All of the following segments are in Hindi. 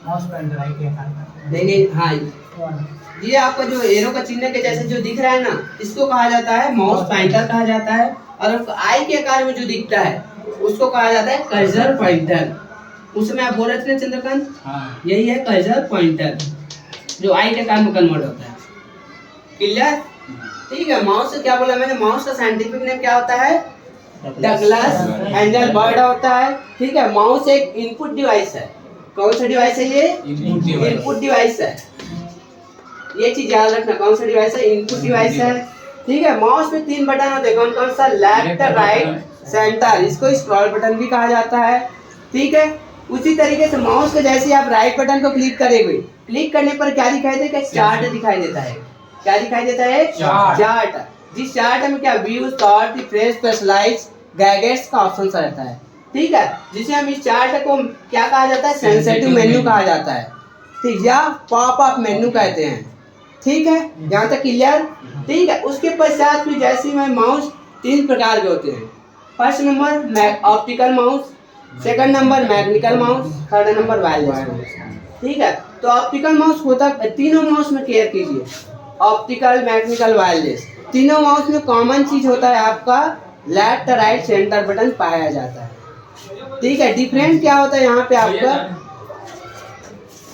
माउस पॉइंटर आई के नहीं हाँ, ये आपका जो एरो का चिन्ह के जैसे जो दिख रहा है ना, इसको कहा जाता है माउस पॉइंटर कहा जाता है। और आई के आकार में जो दिखता है उसको कहा जाता है कर्सर पॉइंटर। उसमें आप बोल रहे थे चंद्रकांत, यही है कर्सर पॉइंटर जो आई के आकार में कन्वर्ट होता है। क्लियर? ठीक है। माउस से क्या बोला मैंने, माउस का साइंटिफिक नेम क्या होता है, डगलस एंजल बर्ड होता है। ठीक है। माउस एक इनपुट डिवाइस है। कौन सा डिवाइस है ये? इनपुट डिवाइस है। ये चीज याद रखना, कौन सा डिवाइस है? इनपुट डिवाइस है। ठीक है। माउस में 3 बटन होते हैं, कौन कौन सा? Left, right, centre. इसको स्क्रॉल बटन भी कहा जाता है। ठीक है। उसी तरीके से माउस के जैसे आप राइट बटन को क्लिक करेंगे, क्लिक करने पर क्या दिखाई देगा? चार्ट दिखाई देता है। क्या दिखाई देता है? चार्ट। जिस चार्ट में क्या view, sort, refresh, specialize, gadgets का ऑप्शन रहता है। ठीक है। जिसे हम इस चार्ट को क्या कहा जाता है? सेंसिटिव मेन्यू कहा जाता है। ठीक, या पॉप अप मेन्यू कहते हैं। ठीक है, यहाँ तक क्लियर? ठीक है। उसके पश्चात फिर जैसे में माउस 3 प्रकार के होते हैं। First number optical mouse, second number mechanical mouse, third number wireless mouse. ठीक है। तो ऑप्टिकल माउस होता, तीनों माउस में केयर कीजिए, ऑप्टिकल, मैकेनिकल, वायरलेस, तीनों माउस में कॉमन चीज होता है आपका लेफ्ट, राइट, सेंटर बटन पाया जाता है। ठीक है। डिफरेंट क्या होता है यहाँ पे आपका?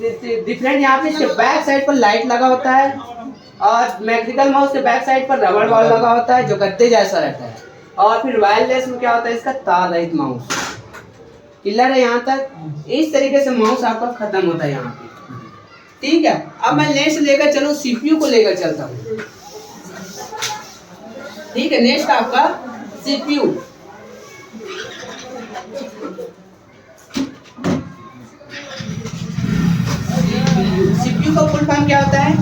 डिफरेंट यहाँ पे बैक साइड पर लाइट लगा होता है और मैकेनिकल माउस के बैक साइड पर रबड़ बॉल लगा होता है जो गद्दे जैसा रहता है। और फिर वायरलेस में क्या होता है? इसका तार रहित माउस। क्लियर है यहाँ तक? इस तरीके से माउस आपका खत्म होता है यहाँ पे। ठीक है। अब मैं नेक्स्ट लेकर चलूं, सीपीयू को लेकर चलता हूँ। ठीक है। नेक्स्ट आपका सीपीयू। सीपीयू का फुल फॉर्म क्या होता है?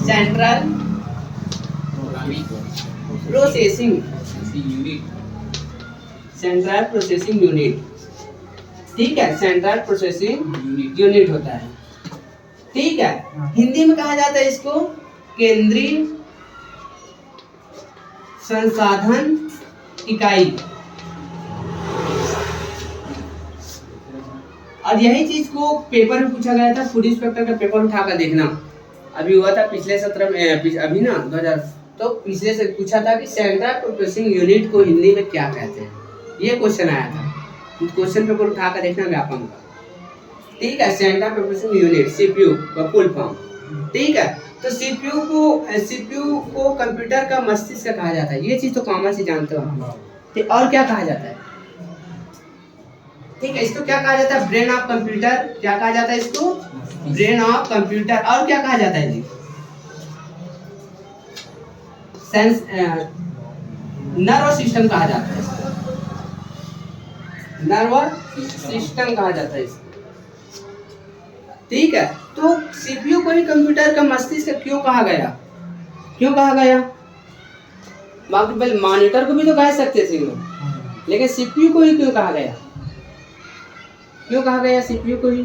Central processing unit. Central processing unit. ठीक है। सेंट्रल प्रोसेसिंग यूनिट होता है। ठीक है। हिंदी में कहा जाता है इसको केंद्रीय संसाधन इकाई। और यही चीज को पेपर में पूछा गया था, फूड इंस्पेक्टर का पेपर उठाकर देखना, अभी हुआ था पिछले सत्र में, अभी ना 2000, तो पिछले से पूछा था कि सेंट्रल प्रोसेसिंग यूनिट को हिंदी में क्या कहते हैं, ये क्वेश्चन आया था। क्वेश्चन पेपर उठाकर देखना व्यापम का। ठीक है। सेंट्रल प्रोसेसिंग यूनिट, सीपीयू का फुल फॉर्म। ठीक है। तो सीपीयू को कंप्यूटर का मस्तिष्क कहा जाता है। ये चीज तो कॉमन से जानते हो आप। और क्या कहा जाता है? ठीक है। इसको क्या कहा जाता है? Brain of computer. क्या कहा जाता है इसको? Brain of computer. और क्या कहा जाता है जी? सेंस नर्व सिस्टम कहा जाता है इसको। नर्व सिस्टम कहा जाता है इसको। ठीक है। तो सीपीयू को ही कंप्यूटर का मस्तिष्क क्यों कहा गया? क्यों कहा गया? मॉनिटर को भी तो कह सकते थे लोग, लेकिन सीपीयू को ही क्यों कहा गया? क्यों कहा गया सीपीयू को ही?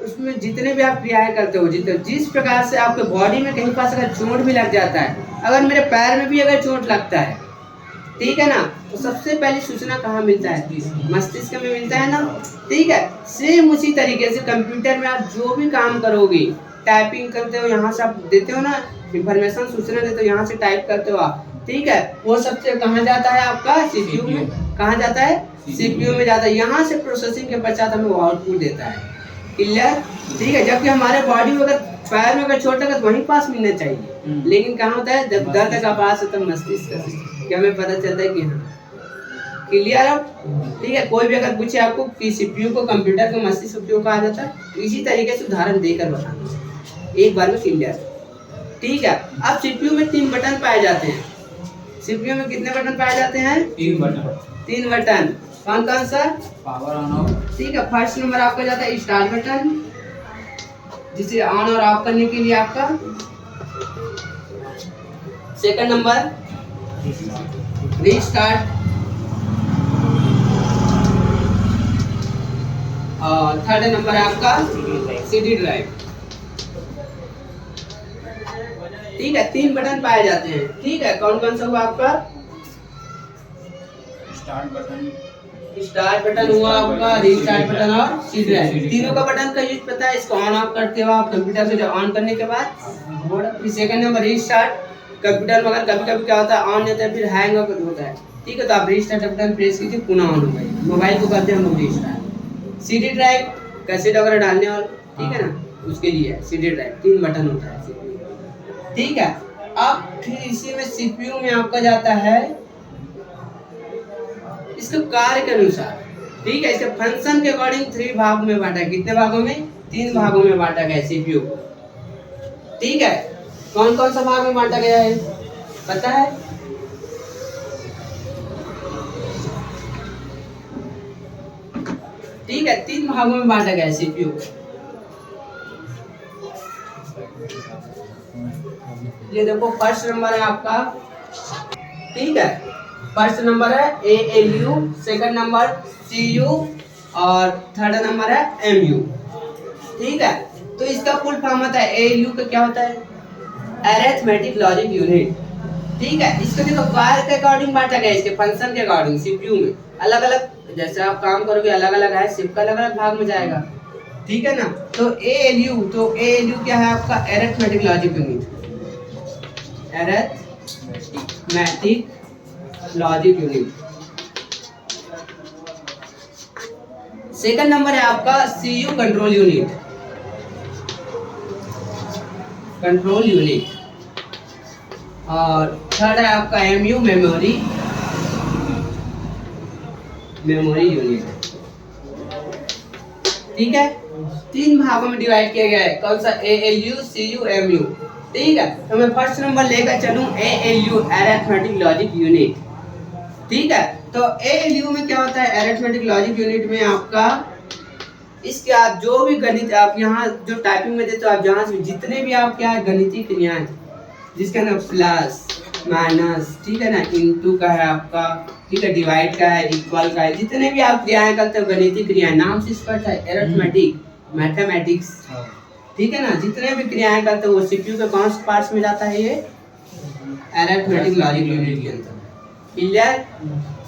उसमें जितने भी आप क्रियाएं करते हो, जिस प्रकार से आपके बॉडी में कहीं पास अगर चोट भी लग जाता है, अगर मेरे पैर में भी अगर चोट लगता है, ठीक है ना, तो सबसे पहली सूचना कहाँ मिलता है? मस्तिष्क में मिलता है ना। ठीक है। सेम उसी तरीके से कंप्यूटर में आप जो भी काम करोगे, टाइपिंग करते हो, यहाँ से आप देते हो ना इंफॉर्मेशन, सूचना देते हो, यहाँ से टाइप करते हो आप। ठीक है। वो सबसे कहाँ जाता है? आपका सीपीयू में। कहाँ जाता है? सीपीयू में जाता है। यहाँ से प्रोसेसिंग के पश्चात हमें वो आउटपुट देता है। क्लियर? ठीक है। जबकि हमारे बॉडी में अगर पैर में अगर चोट लगा तो वहीं पास मिलना चाहिए, लेकिन कहाँ होता है? जब दर्द का पास होता है मस्तिष्क, क्या हमें पता चलता है कि हाँ। क्लियर अब? ठीक है। कोई भी अगर पूछे आपको कि सीपीयू को कंप्यूटर का मस्तिष्क क्यों कहा जाता है, तो इसी तरीके से उदाहरण देकर बताना एक बार में। क्लियर? ठीक है। अब सीपीयू में 3 बटन पाए जाते हैं। सीपीयू में कितने बटन पाए जाते हैं? 3 बटन। 3 बटन। कौन कौन सा? Power on off. ठीक है। फर्स्ट नंबर आपका जाता है स्टार्ट बटन, जिसे ऑन और ऑफ करने के लिए आपका। सेकंड नंबर रीस्टार्ट, और थर्ड नंबर है आपका सीडी ड्राइव। ठीक है। 3 बटन पाए जाते हैं। ठीक है। कौन कौन सा हुआ आपका? स्टार्ट बटन, स्टार्ट बटन हुआ आपका, रीस्टार्ट बटन और सी ड्राइव, तीनों का बटन का यूज पता है। इसको ऑन ऑफ करते हो आप कंप्यूटर से, जब ऑन करने के बाद फिर सेकंड नंबर रीस्टार्ट। कंप्यूटर में अगर कभी कभी क्या होता है ऑन होता है फिर हैंग होता है, ठीक है, तो आप रीस्टार्ट बटन प्रेस कीजिए, पुनः ऑन हो गई। मोबाइल को करते हैं हम लोग रीस्टार्ट। सीडी ड्राइव कैसेट वगैरह डालने और, ठीक है ना, उसके लिए सीडी ड्राइव 3 बटन होता है CPU, ठीक है। अब फिर इसी में CPU में आपका जाता है इसके कार्य के अनुसार, ठीक है, इसके फंक्शन के अकॉर्डिंग 3 भाग में बांटा है। कितने भागों में? 3 भागों में बांटा गया है CPU को, ठीक है। कौन कौन सा भाग में बांटा गया है पता है? ठीक है, 3 भागों में बांटा गया है CPU को। ये देखो फर्स्ट नंबर है आपका, ठीक है, फर्स्ट नंबर है ALU, सेकंड नंबर CU और थर्ड नंबर है MU, ठीक है। तो इसका फुल फॉर्म होता है ALU का क्या होता है? अरिथमेटिक लॉजिक यूनिट, ठीक है। इसको देखो कार्य के अकॉर्डिंग बांटा गया है, इसके फंक्शन के अकॉर्डिंग CPU में अलग अलग, जैसे आप काम करोगे अलग अलग है, सबका अलग अलग भाग में जाएगा, ठीक है ना। तो ALU क्या है आपका? Arithmetic logic unit, arithmetic logic unit. Second number है आपका CU control unit, control unit. और थर्ड है आपका MU मेमोरी, मेमोरी यूनिट, ठीक है। 3 भागों में डिवाइड किया गया है। कौन सा? ALU, CU, MU, ठीक है। तो मैं फर्स्ट नंबर लेकर चलूं ALU, अरिथमेटिक लॉजिक यूनिट, ठीक है। तो ALU में क्या होता है? अरिथमेटिक लॉजिक यूनिट में आपका इसके आप जो भी गणित आप यहाँ जो टाइपिंग में देते हो, आप जहाँ से जितने भी आप क्या है गणितीय क्रियाएं, जिसका ना प्लस माइनस, ठीक है ना, इनटू का है आपका, ठीक है, डिवाइड का है, इक्वल का है, जितने भी आप क्रियाएं करते हो गणितीय क्रियाएं, नाम से स्पष्ट है, अरिथमेटिक, मैथमेटिक्स, ठीक है ना, जितने भी क्रियाएं करते हो वो CPU के कौन से पार्ट्स में जाता है? ये अरिथमेटिक लॉजिक यूनिट के अंदर, क्लियर।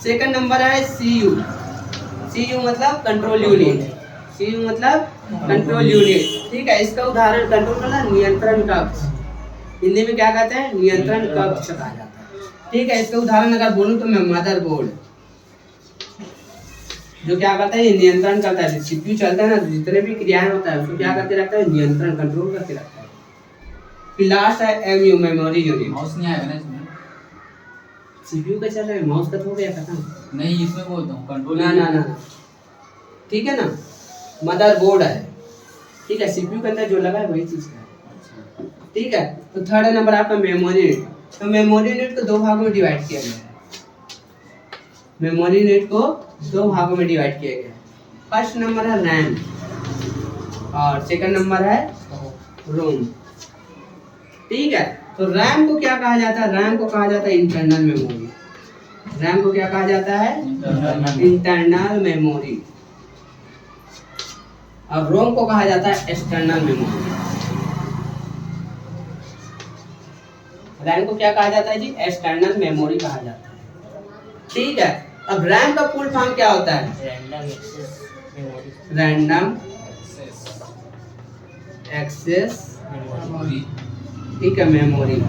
सेकंड नंबर है CU मतलब कंट्रोल यूनिट, CU मतलब कंट्रोल यूनिट, ठीक है। इसका उदाहरण कंट्रोल मतलब नियंत्रण कक्ष, हिंदी में क्या कहते हैं? नियंत्रण कक्ष कहा जाता है, ठीक है। इसका उदाहरण अगर बोलूं तो मैं मदरबोर्ड, जो क्या करता है? ये नियंत्रण करता है। CPU चलता है ना, जितने भी क्रियाएं होता है उसको क्या करके रखता है? नियंत्रण, कंट्रोल करके रखता है। फिर लास्ट है MU मेमोरी यूनिट। माउस नहीं आएगा ना इसमें? CPU का चल रहा है, माउस का तो हो गया खत्म। नहीं, इसमें बोलता हूँ कंट्रोल। ना, ठीक है ना, मदरबोर्ड है, ठीक है, CPU के अंदर जो लगा है वही चीज है, ठीक है। तो थर्ड नंबर आपका मेमोरी यूनिट। तो मेमोरी यूनिट को 2 भागों में डिवाइड किया गया है, मेमोरी यूनिट को 2 भागों में डिवाइड किया गया है। फर्स्ट नंबर है रैम और सेकंड नंबर है रोम, ठीक है। तो रैम को क्या कहा जाता है? रैम को कहा जाता है इंटरनल मेमोरी। रैम को क्या कहा जाता है? Internal memory. और रोम को कहा जाता है एक्सटर्नल मेमोरी। रैम को क्या कहा जाता है जी? एक्सटर्नल मेमोरी कहा जाता है, ठीक है। अब रैम का फुल फॉर्म क्या होता है? रैंडम एक्सेस मेमोरी, ठीक है, मेमोरी।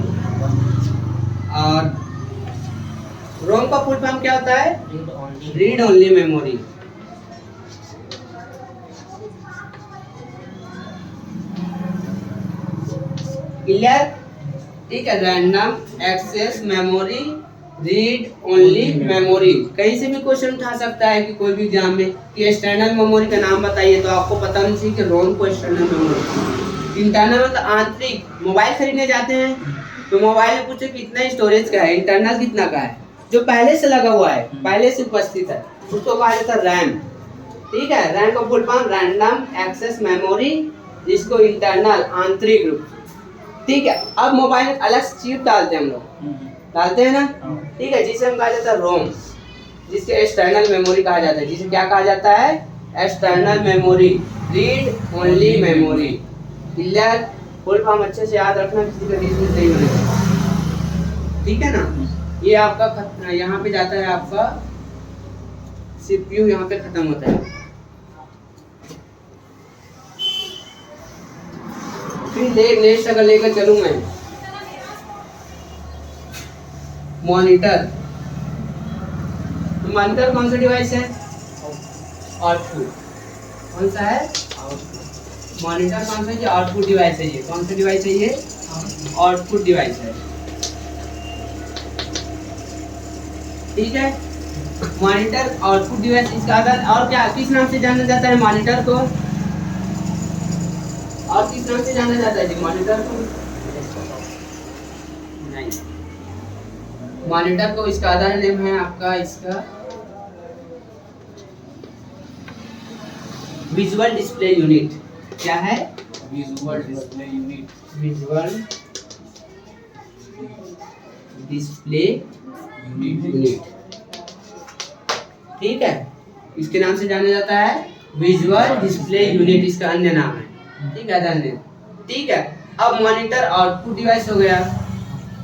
और रोम का फुल फॉर्म क्या होता है? Read only memory. क्लियर, ठीक है। Random access memory, read only memory. कहीं से भी क्वेश्चन उठा सकता है कि कोई भी एग्जाम में कि एक्सटर्नल मेमोरी का नाम बताइए, तो आपको पता नहीं चाहिए कि रोम को एक्सटर्नल मेमोरी। इंटरनल मतलब आंतरिक। मोबाइल खरीदने जाते हैं तो मोबाइल में पूछे कितना स्टोरेज का है, इंटरनल कितना का है, जो पहले से लगा हुआ है, पहले से उपस्थित है, उसको कहा जाता है रैम, ठीक है। रैम का full form random access memory, जिसको इंटरनल आंतरिक रूप, ठीक है। अब मोबाइल में अलग चिप डालते हैं हम लोग, डालते हैं ना, ठीक है, जिसे हम कहा जाता है रोम, जिसके एक्सटर्नल मेमोरी कहा जाता है, जिसे क्या कहा जाता है? External memory, read only memory. Clear, full form अच्छे से याद रखना, किसी का बीच में सही बनेगा, ठीक है ना। ये आपका यहाँ पे जाता है आपका सीपीयू यहाँ पे खत्म होता है। फिर नेक्स्ट अगर लेकर चलूँ मैं मॉनिटर, तो मॉनिटर कौन सा डिवाइस है? आउटपुट। कौन सा है? मॉनिटर कौन सा है? आउटपुट डिवाइस है। ये कौन सा डिवाइस है? ये आउटपुट डिवाइस है। ठीक है, मॉनिटर आउटपुट डिवाइस। इसका आधार और क्या किस नाम से जाना जाता है मॉनिटर को? और किस नाम से जाना जाता है जी मॉनिटर को? नहीं, मॉनिटर को इसका आधार नेम है आपका इसका विजुअल डिस्प्ले यूनिट। क्या है? Visual display unit. Visual display unit. ठीक है, इसके नाम से जाना जाता है विजुअल डिस्प्ले यूनिट, इसका अन्य नाम है। ठीक है, धन्यवाद। ठीक है, अब मॉनिटर आउटपुट डिवाइस हो गया।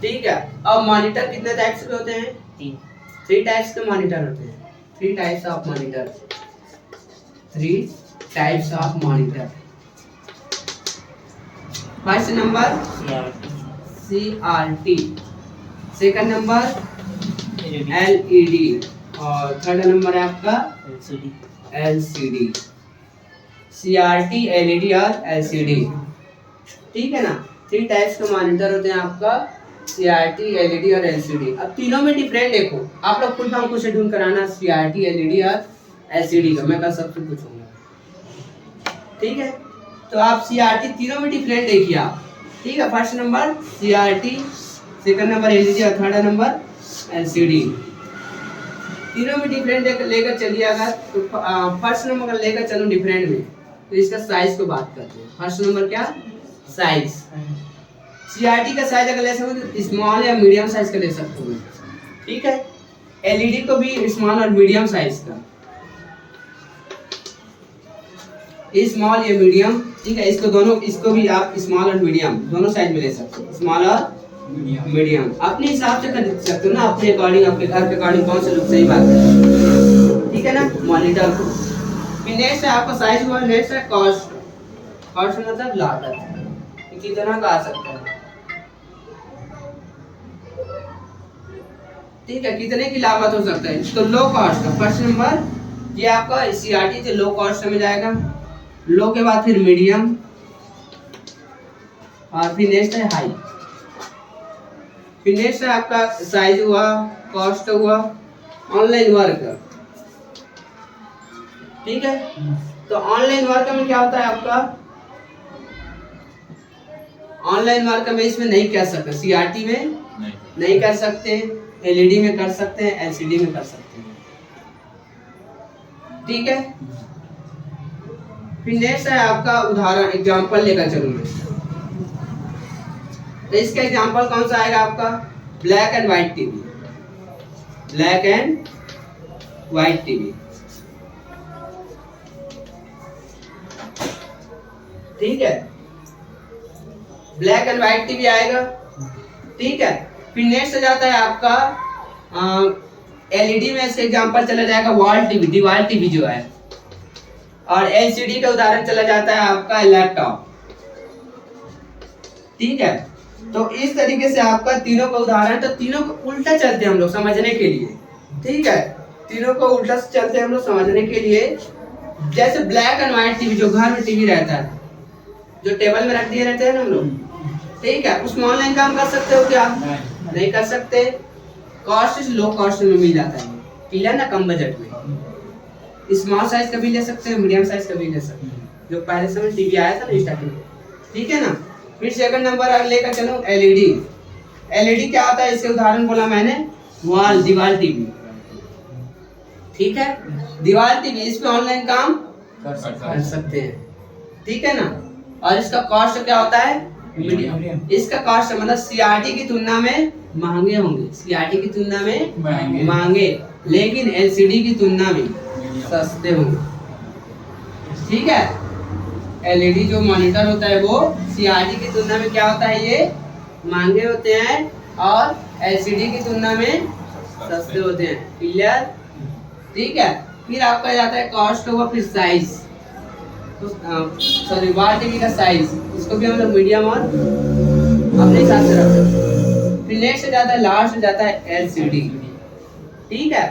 ठीक है, अब मॉनिटर कितने टाइप्स के होते हैं? 3 टाइप्स के मॉनिटर होते हैं। 3 types of monitor. 3 types of monitor. First number CRT, second number LED और थर्ड नंबर है आपका LCD। CRT, LED और LCD। ठीक है ना, 3 टाइप्स के मॉनिटर होते हैं आपका CRT, LED और LCD। अब तीनों में डिफरेंट देखो, आप लोग फुल फॉर्म क्वेश्चन ढूंढ कराना CRT, LED और LCD का, मैं कल सबसे पूछूंगा। ठीक है, तो आप CRT तीनों में डिफरेंट देखिए आप। ठीक है, first number CRT, second number LED और थर्ड नंबर LCD। तीनों में डिफरेंट लेकर चलिए। अगर तो फर्स्ट नंबर अगर लेकर चलो डिफरेंट में, तो इसका साइज को बात करते हैं। फर्स्ट नंबर क्या? साइज। CRT का साइज अगर ले सकते हो तो स्मॉल या मीडियम साइज का ले सकते हो। ठीक है, LED को भी स्मॉल और मीडियम साइज का, स्मॉल या मीडियम। ठीक है, इसको दोनों, इसको भी आप स्मॉल और मीडियम दोनों साइज में ले सकते हो, स्मॉल और मीडियम। अपने हिसाब से कर सकते हो ना, अपने अकॉर्डिंग, अपने घर के अकॉर्डिंग कौन सा लुक सही बात है। ठीक है ना, मॉनिटर को। फिर नेक्स्ट है आपका साइज हुआ। नेक्स्ट है कॉस्ट। कॉस्ट मतलब लागत, कितना का आ सकता है। ठीक है, कितने की लागत हो सकता है, तो लो कॉस्ट का। फर्स्ट नंबर ये आपका CRT से लो कॉस्ट में जाएगा। लो के बाद फिर मीडियम और फिर नेक्स्ट है हाई। फिर नेक्स्ट है आपका साइज हुआ, कॉस्ट हुआ, ऑनलाइन वर्क। ठीक है, तो ऑनलाइन वर्क में क्या होता है आपका? ऑनलाइन वर्क में इसमें नहीं कर सकते, CRT में नहीं कर सकते, LED में कर सकते हैं, LCD में कर सकते हैं। ठीक है, फिर नेक्स्ट है आपका उदाहरण, एग्जांपल लेकर चलूंगा। तो इसका एग्जांपल कौन सा आएगा आपका? Black and white TV. Black and white TV. ठीक है, ब्लैक एंड व्हाइट टीवी आएगा। ठीक है, फिर नेक्स्ट आ जाता है आपका LED में इसका एग्जांपल चला जाएगा वॉल टीवी, दीवार टीवी जो है। और LCD का उदाहरण चला जाता है आपका लैपटॉप। ठीक है, तो इस तरीके से आपका तीनों का उदाहरण, तो तीनों को उल्टा चलते हैं हम लोग समझने के लिए। ठीक है, तीनों को उल्टा चलते हैं हम लोग समझने के लिए। जैसे ब्लैक एंड व्हाइट टीवी, जो घर में टीवी रहता है, जो टेबल में रख दिए रहते हैं ना हम लोग। ठीक है, उसमें ऑनलाइन काम कर सकते हो क्या? नहीं कर सकते। कॉस्ट से लो कॉस्ट में मिल जाता है, क्लियर ना, कम बजट में। स्मॉल साइज का भी ले सकते हैं, मीडियम साइज का भी ले सकते हैं, जो पहले समय टीवी आया था ना स्टार्टिंग में। ठीक है ना, फिर सेकंड नंबर लेकर चलो LED। LED क्या होता है, इसके उदाहरण बोला मैंने, वॉल, दीवार टीवी। ठीक है, दीवार टीवी, इस पे ऑनलाइन काम कर सकते हैं। ठीक है ना, और इसका कॉस्ट क्या होता है? मीडियम। इसका कॉस्ट मतलब CRT की तुलना में महंगे होंगे, CRT की तुलना में महंगे, लेकिन LCD की तुलना में सस्ते होंगे। ठीक है, LED जो मॉनिटर होता है वो CRT की तुलना में क्या होता है, ये महंगे होते हैं, और LCD की तुलना में सस्ते होते हैं। क्लियर? ठीक है, फिर आपका जाता है कॉस्ट होगा, फिर साइज, तो सॉरी वाट टीवी का साइज, इसको भी हम लोग मीडियम और अपने हिसाब से रखते हैं। फिर नेक्स्ट जाता है, लास्ट जाता है एलसीडी। ठीक है,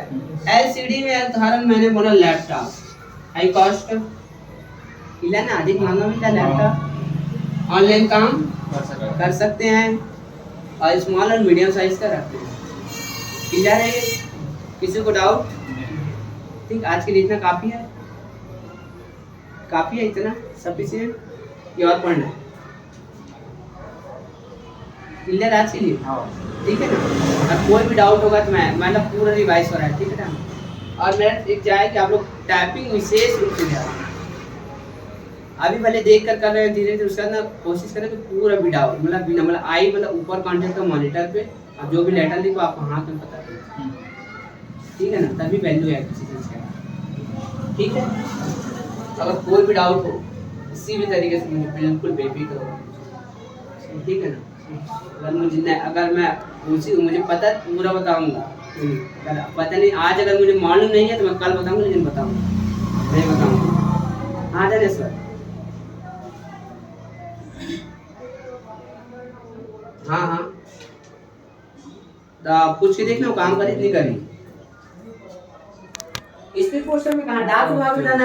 एलसीडी में उदाहरण मैंने बोला लैपटॉप, हाई कॉस्ट इला ना, अधिक महंगा मिलता है लैपटॉप, ऑनलाइन काम कर सकते हैं और स्मॉल और मीडियम साइज का रखते हैं। क्लियर है? किसी को डाउट? ठीक, आज के लिए इतना काफी है, काफी है इतना सफिशिएंट, ये और पढ़ना है? क्लियर आज के लिए? ठीक है ना? अब कोई भी डाउट होगा तो मैं मतलब पूरा रिवाइज हो रहा है, ठीक है ना? और मेरा एक चाहे कि आप लोग टाइपिंग विशेष रूप से ध्यान, अभी भले देख कर रहे हैं धीरे धीरे, उसका ना कोशिश करें तो पूरा विदाउट मतलब बिना मतलब आई मतलब ऊपर कॉन्टेक्ट का मॉनिटर पे, और जो भी लेटर लिखो आप हाथ में बता दें, ठीक है ना? तभी वैल्यू है किसी चीज़ का। ठीक है, अगर कोई भी डाउट हो किसी भी तरीके से मुझे बिल्कुल बेफिक्र हो, ठीक है ना? अगर मैं मुझे पता पूरा बताऊंगा, अगर पता नहीं आज अगर मुझे मालूम नहीं है तो मैं कल बताऊंगा, लेकिन बताऊंगा नहीं बताऊंगा। हाँ जाने सर, हाँ हाँ, तो पूछ के देख लो काम करी नहीं करी। स्पीड पोस्टर में कहाँ डाक विभाग में जाना है?